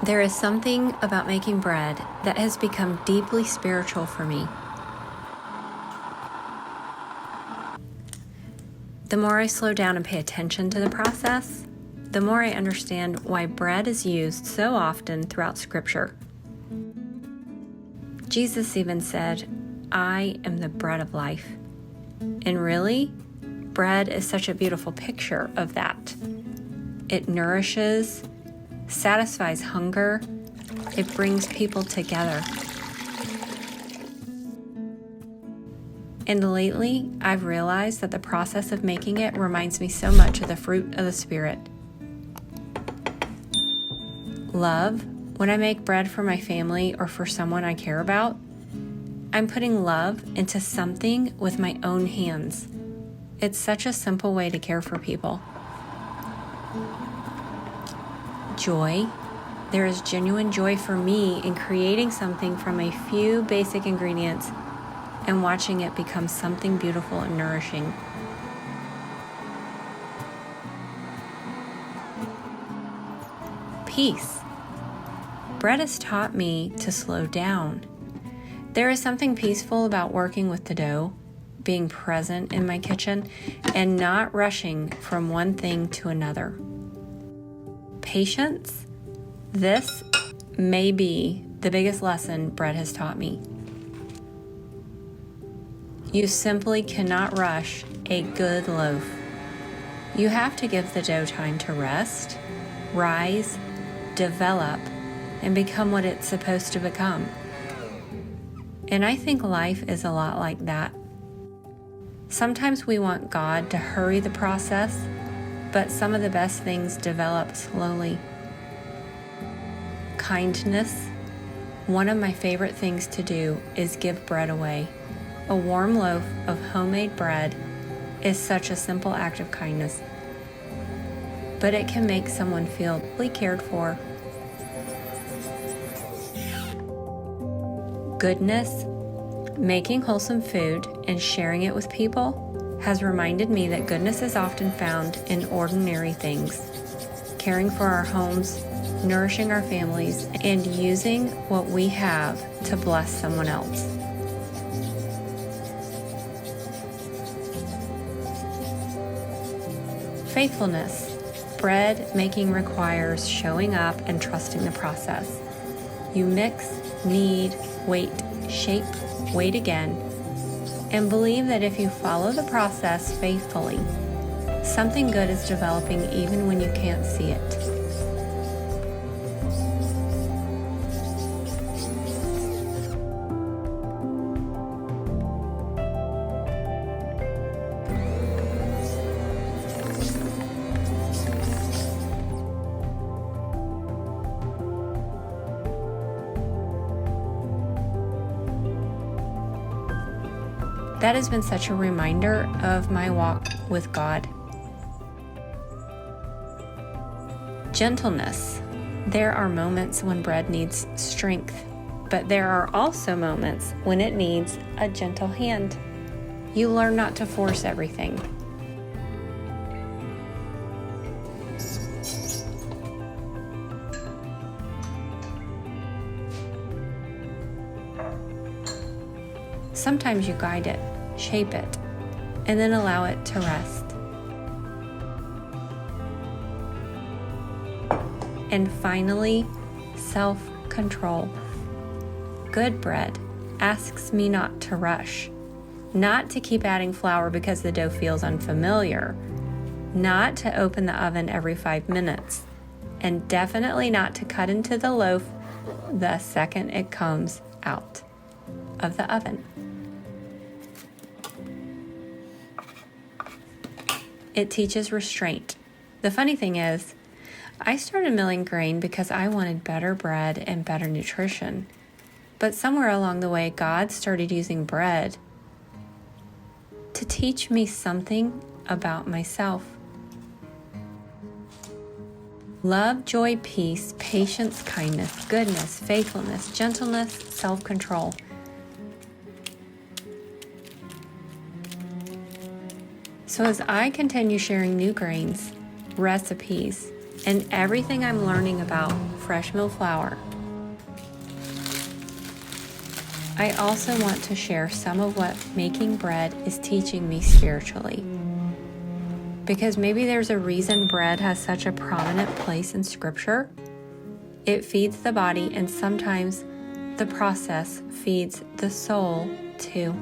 There is something about making bread that has become deeply spiritual for me. The more I slow down and pay attention to the process, the more I understand why bread is used so often throughout Scripture. Jesus even said, "I am the bread of life." And really, bread is such a beautiful picture of that. It nourishes, satisfies hunger, it brings people together. And lately, I've realized that the process of making it reminds me so much of the fruit of the Spirit. Love. When I make bread for my family or for someone I care about, I'm putting love into something with my own hands. It's such a simple way to care for people. Joy. There is genuine joy for me in creating something from a few basic ingredients and watching it become something beautiful and nourishing. Peace. Bread has taught me to slow down. There is something peaceful about working with the dough, being present in my kitchen, and not rushing from one thing to another. Patience. This may be the biggest lesson bread has taught me. You simply cannot rush a good loaf. You have to give the dough time to rest, rise, develop, and become what it's supposed to become. And I think life is a lot like that. Sometimes we want God to hurry the process, but some of the best things develop slowly. Kindness. One of my favorite things to do is give bread away. A warm loaf of homemade bread is such a simple act of kindness, but it can make someone feel really cared for. Goodness. Making wholesome food and sharing it with people has reminded me that goodness is often found in ordinary things. Caring for our homes, nourishing our families, and using what we have to bless someone else. Faithfulness. Bread making requires showing up and trusting the process. You mix, knead, wait, shape, wait again, and believe that if you follow the process faithfully, something good is developing even when you can't see it. That has been such a reminder of my walk with God. Gentleness. There are moments when bread needs strength, but there are also moments when it needs a gentle hand. You learn not to force everything. Sometimes you guide it, shape it, and then allow it to rest. And finally, self-control. Good bread asks me not to rush, not to keep adding flour because the dough feels unfamiliar, not to open the oven every 5 minutes, and definitely not to cut into the loaf the second it comes out of the oven. It teaches restraint. The funny thing is, I started milling grain because I wanted better bread and better nutrition. But somewhere along the way, God started using bread to teach me something about myself. Love, joy, peace, patience, kindness, goodness, faithfulness, gentleness, self-control. So as I continue sharing new grains, recipes, and everything I'm learning about fresh mill flour. I also want to share some of what making bread is teaching me spiritually. Because maybe there's a reason bread has such a prominent place in Scripture. It feeds the body, and sometimes the process feeds the soul too.